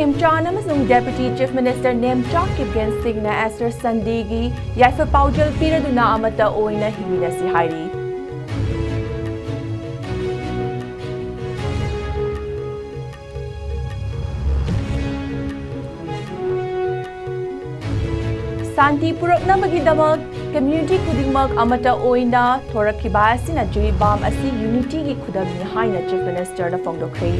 Khemchan amasung Deputy Chief Minister Nemcha Kipgen Singna Esther Sandegi Yaifa Paujal Piraduna Amata Oina Himinasi Hairi. Santi Puraknamagidamak Community Kudingmak Amata Oina Thorakiba Asina Jiribam Asi Unity Gi Kudamni Haina Chief Minister na Fongdokre.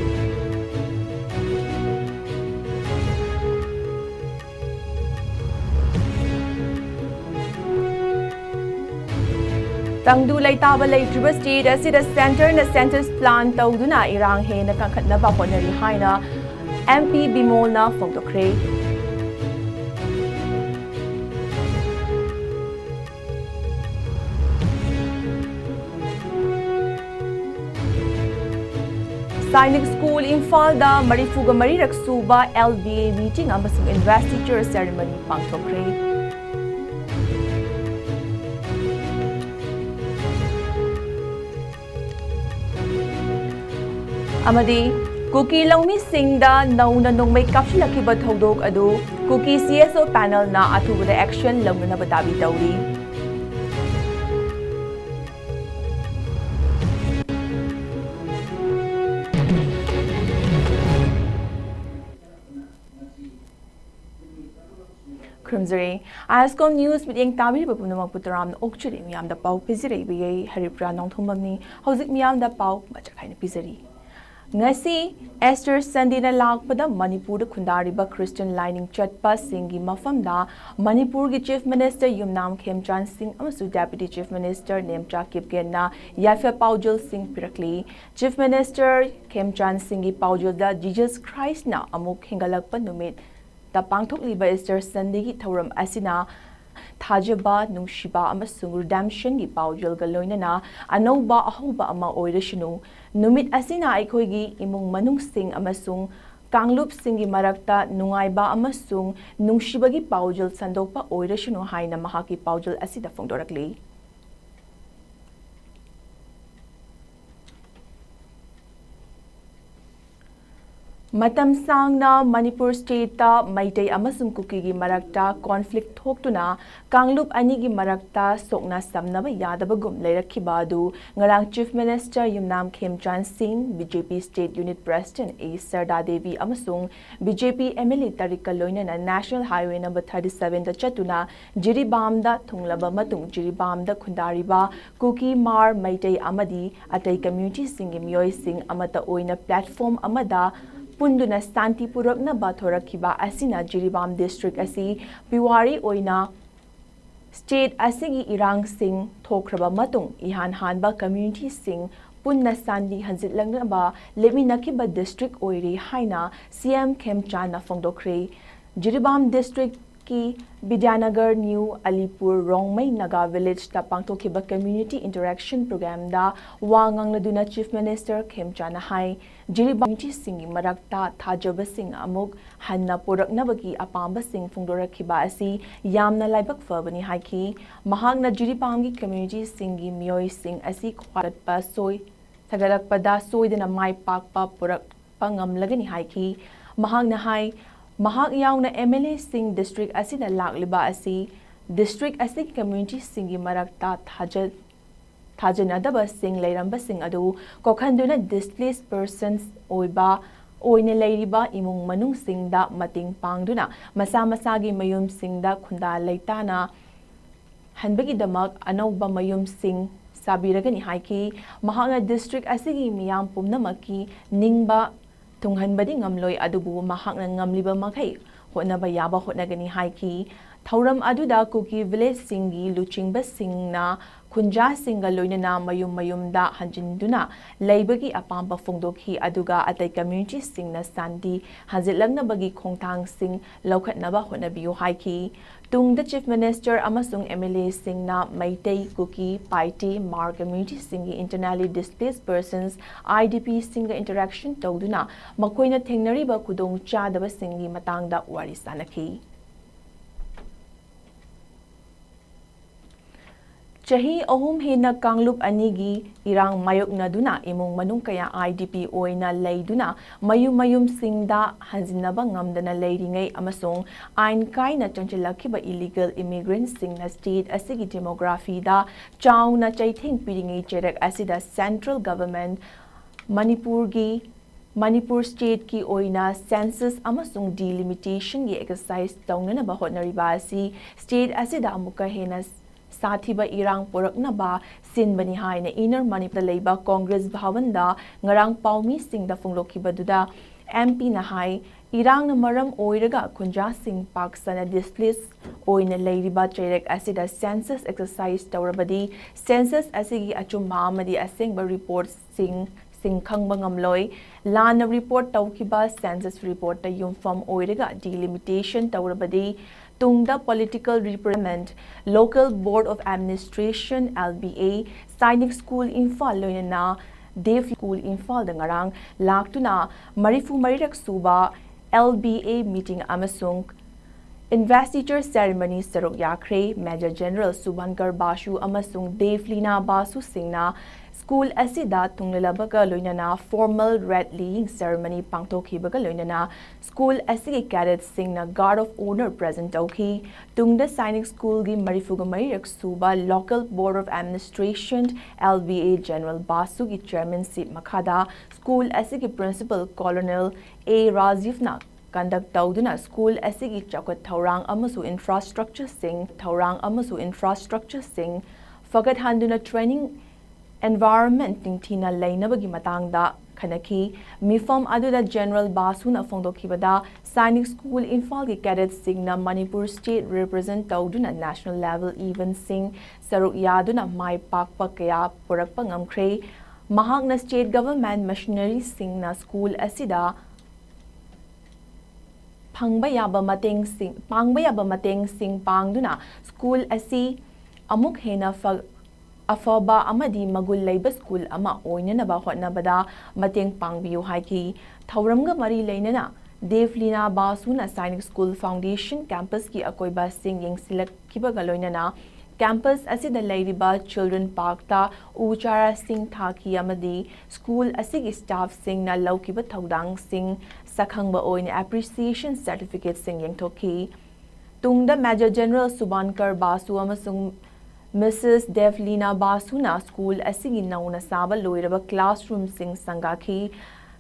Tangdu Laitaba Laitriba State Asida Center na Centers Plan Tauduna Irang He na Kankatnaba Honari Haina MP Bimol na Fongdokre. Sainik School Imphal da Marifuga Marirak Suba LBA meeting amasung investiture ceremony pangthokre. Amadi Cookie Longmi Singh da nauna nongmay kapsilakiba thodok adu Cookie CSO panel na atubada action lamuna batabi tawri. ISCOM News meeting Tabi Bapunamang Putaram Okchuri Miam the Pau Piziri Bi Haripra Nongthumamni Hosik Miam the Pau Machakaina Piziri. Ngasi Esther Sandina Lakpada Manipur Kundariba Christian Lining Chatpa Singhi Mafamda Manipur ki Chief Minister Yumnam Khemchan Singh Amasu Deputy Chief Minister Nemcha Kipgenna Yafa Paujal Singh Pirakli Chief Minister Khemchan Singhi Paujal da Jesus Christ na Amuk Hingalakpa Numit da pangthokliba Esther Sandegi Thoram Asina Thajaba Nungshiba amasung redemption gi paujal ga loinana anauba ahoba ama oirashinu numit asina aikhoigi imung manung sing amasung kanglup singi marakta nungaiba amasung nungshibagi paujal sandokpa oirashinu haina mahaki paujal asida fongdorakli. Matam Sangna Manipur State ta Maitai amasung Kuki gi marakta conflict thoktuna Kanglup ani gi marakta sokna samnaba yadabagum leirakhiba adu ngarang Chief Minister Yumnam Khemchan Singh BJP State Unit President A Sarda Devi amasung BJP MLA Tarika loinana National Highway number 37 da chatuna Jiribam da thunglaba matung Jiribam da khundariba Kuki Mar Maitai amadi atai community sing miyoi sing amata oina platform amada Punduna Santi Purakna Bathorakiba Asina Jiribam District Asi Piwari Oina State Asigi Irang Singh Thokraba Matung Ihan Hanba Community Singh Punna Sandi Hanzit Langnaba Leminakiba District Oiri Haina CM Khemchan na Fongdokre Jiribam District ki Bidyanagar New Alipur Rongmai Naga Village ta pangthokiba Community Interaction Program da wangang laduna Chief Minister Khemchan hai Jiribam Singi Marakta Thajaba Singh amuk hanna puraknabagi apamba Singh Fongdorakhiba asi yamna laibak fabani haiki mahagna Jiribam gi Community Singi Miyoi Singh asi khwaratpa soi sagalakpada soidana mai pakpa purakpa ngamlagani haiki mahagna hai Mahak yauna MLA Singh District asina lakliba asi District asi Community Singi Marakta Thajanadaba Singh Lairamba Singh adu kokhanduna displaced persons oiba oine leiriba imung manung singda mating pangduna masa masagi mayum singda khunda leitana hanbagi damak anauba mayum sing sabiragani haiki mahanga district asigi miyam pumnamaki ningba Tunghanbadi ngamloi adubu mahakna ngamliba makai hotnaba yaba hotnagani haiki thauram aduda Kuki Village Singi Luchingba Singna Kunja Singa loinana mayum da hanjinduna leibagi apamba fongdokhi aduga atai community singna sandi hanzilagnabagi khongthang sing laukhatnaba hotnabiu haiki Tungda Chief Minister amasung MLA Singna Maitai Kuki Paiti Mar Community Singi internally displaced persons IDP Singa interaction tawduna makoina thengnariba kudong chadaba singi matangda wari sanakhi Chahi ahum hena Kanglup anigi irang mayok na duna imong manung kaya IDP oina leiduna mayum singda hanjinaba ngamdana leiringai amasung ain kaina chanchilakiba illegal immigrants singna state asigi demography da chauna chaithing piringai cherek asida central government Manipur state ki oina census amasung delimitation gi exercise taunana ba hotnariba asi state asida amuka hena Sathiba irang poraknaba sinbani haina inner Manipur leiba Congress Bhavanda ngarang paumi singda funglokhibaduda MP na hai irang na maram oiraga kunja sing paksana displaced oina leiriba chairek asida census exercise tawrabadi census asigi achuma amadi asengba reports sing khangba ngamloi lana report tawkiba census report ta yumfam oiraga delimitation tawrabadi Tungda Political Representment, Local Board of Administration LBA, Sainik School Infal loinana, Def School Infal dangarang, laktuna Marifu Marirak Suba LBA meeting amasung Investiture ceremony saruk yakre Major General Subankar Basu amasung Devlina Basu Singna School asida tunglalabaga loinana formal red leading ceremony pangtokhibaga loinana school asigi cadet singna guard of honor present tawki tungda Sainik School gi marifuga marirak suba local board of administration LBA General Basu gi chairmanship makhada school asigi principal Colonel A Rajivna conduct tawduna school asigi chakot thaurang amasu infrastructure sing fagat handuna training environment tingthina leinabagi matangda khanaki mifam aduda General Basuna fongdokhibada Sainik School Infal gi cadets singna Manipur state represent tawduna national level event sing saruk yaduna mai pakpa kaya purakpa ngamkhre mahakna state government machinery singna school asida pangba yaba mateng sing pangduna school asi amuk hena afaba amadi magul leiba school ama oinanaba hotnabada mateng pangbiu haiki thauramga mari leinana Devlina Basuna Sainik School Foundation campus ki akoiba sing yengsilak kibaga loinana campus asida leiriba children park ta uchara sing thaki amadi school asigi staff sing na laukiba thaudang sing sakhangba oina appreciation certificate sing yengthoki tungda Major General Subankar Basu amasung Mrs. Devlina Basuna School asigi nauna saba loiraba classroom sing sangakhi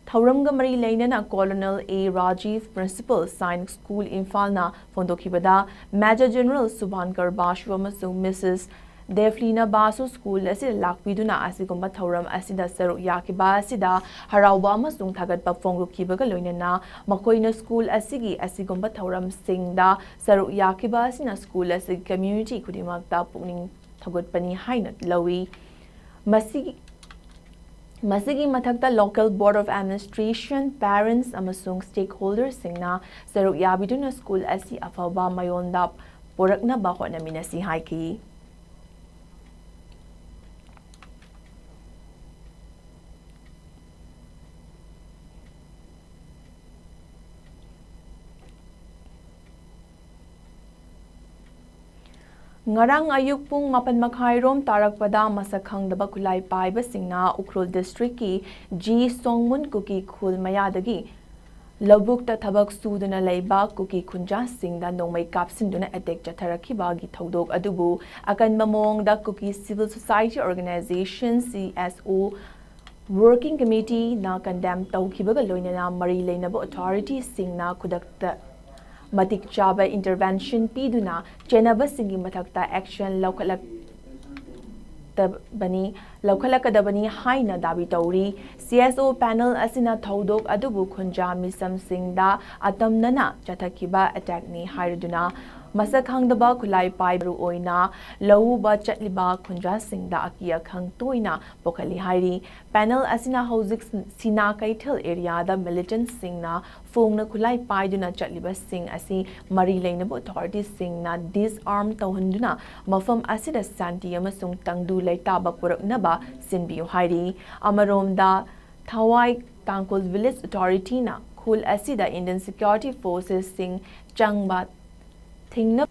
thauramga mari leinana Colonel A Rajiv Principal Sainik School Infalna fondokhibada Major General Subankar Basu amasung Mrs. Devlina Basu School asida lakpiduna asigumba thauram asida saruk yakiba asida harauba amasung thagatpa fonglokhibaga loinana makoina school asigi asigumba thauram singda saruk yakiba asina school asigi community kudimakta pukning thagotpani haina lawi masigi mathakta local board of administration parents amasung stakeholders singna saruk yabiduna school asi afaba mayonda porakna ba hotnaminasi haiki Ngarang ayuk pung 8:30 rom tarakpada masakhangdaba khulai paiba singna Ukhrul district ki G Songmun kuki khul mayadagi labukta thabak suduna leiba kuki khunja singda nongmai kapsinduna attack chatharakhiba gi thodok adubu akanba mongda kuki civil society organization CSO working committee na condemn tawkhibaga loinana mari leinaba authority singna khudakta matik chaba intervention piduna chenaba singi mathakta action laukalakadabani haina dabi tauri CSO panel asina thodok adubu khunja misam singda atamnana chathakiba attack ni haiduna masakhangdaba khulai paibaru oina lauba chatliba khunja singda akia khang toina pokhali hairi panel asina hojik sina kaithal area da militant singna phongna khulai paiduna chatliba sing asi mari leinaba authority singna disarm tawhanduna mafam asida santi amasung tangdu leitaba puraknaba sinbiu hairi amaromda thawai tangkol village authority na khul asida Indian security forces sing changba thingna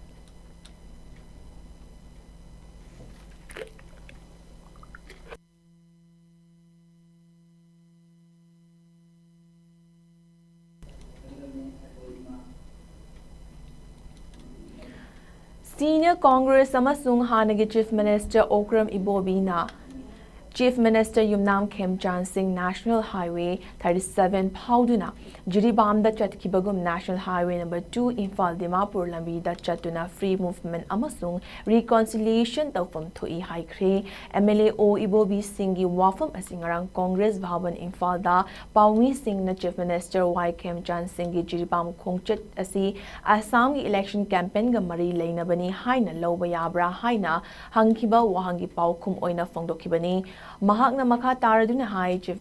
Senior Congress amasung hanagi Chief Minister Okram Ibobina Chief Minister Yumnam Khemchan Singh National Highway 37 Pauduna Jiribam da Chatkibagum National Highway number 2 Imphal Dimapur Lambi da Chatuna Free Movement amasung Reconciliation Tawfam Thui Haikre MLA O Ibobi Singhi Wafam Asingarang Congress Bhavan Imphal da Paumi Singh na Chief Minister Y Khemchan Singhi Jiribam Khongchat asi Assam gi election campaign ga mari leinabani haina loba yabra haina hangkiba wahangi paukhum oina phongdokhibani Mahakna makha taraduna hai Chief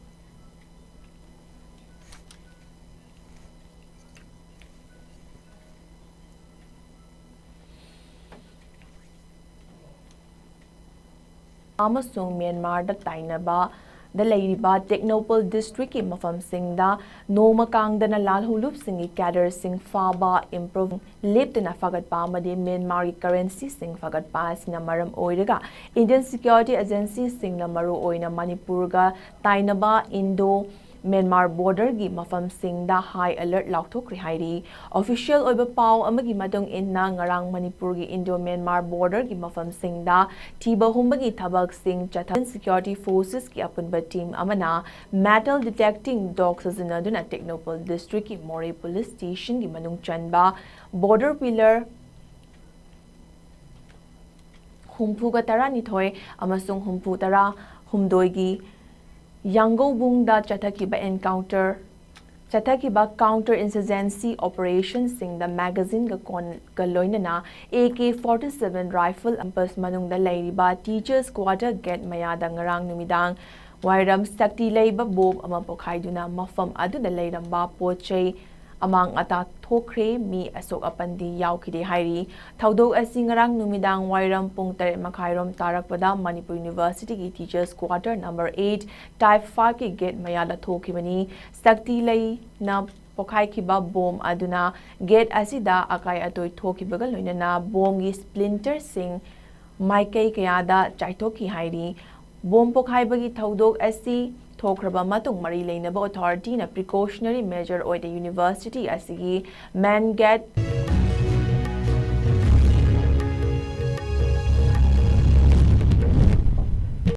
Amasung Myanmar da tainaba da leiriba Technopole district ki mafam singda noma kangdana lalhulup singi cadre sing faba improve leptana fagat pa amadi Myanmar ki currency sing fagat pa sina maram oiraga Indian Security Agency sing na maru oina Manipur ga tainaba Indo Myanmar border gi mafam singda high alert lauthokri hairi official oiba pau amagi madong inna ngarang Manipur gi Indo Myanmar border gi mafam singda thiba humbagi thabak sing chathan security forces ki apunba team amana metal detecting dogs azinaduna Technopole district ki Mori police station gi manung chanba border pillar humpuga tara nithoi amasung humpu tara humdoi gi Yango Bungda Chatakiba encounter Chatakiba counter insurgency operations sing the magazine ga loinana AK-47 rifle ampas manung da leiriba teachers quarter get mayada ngarang numidang wairam sakti leiba bob ama pokhaiduna mafam adu da leiramba pochei amang ata thokre mi asok apandi yaukide hairi thaudok asi ngarang numidang wairam pung 3 makhairom tarakpada Manipur University ki teachers quarter number 8 type 5 ki gate mayala thokibani sakti lei na pokhai kiba bom aduna gate asida akai atoi thokibaga loinana bom gi splinter sing maikai kayada chaithoki hairi bom pokhai bagi thaudok asi Thokraba matung mari leinaba authority na precautionary measure oida university asigi man get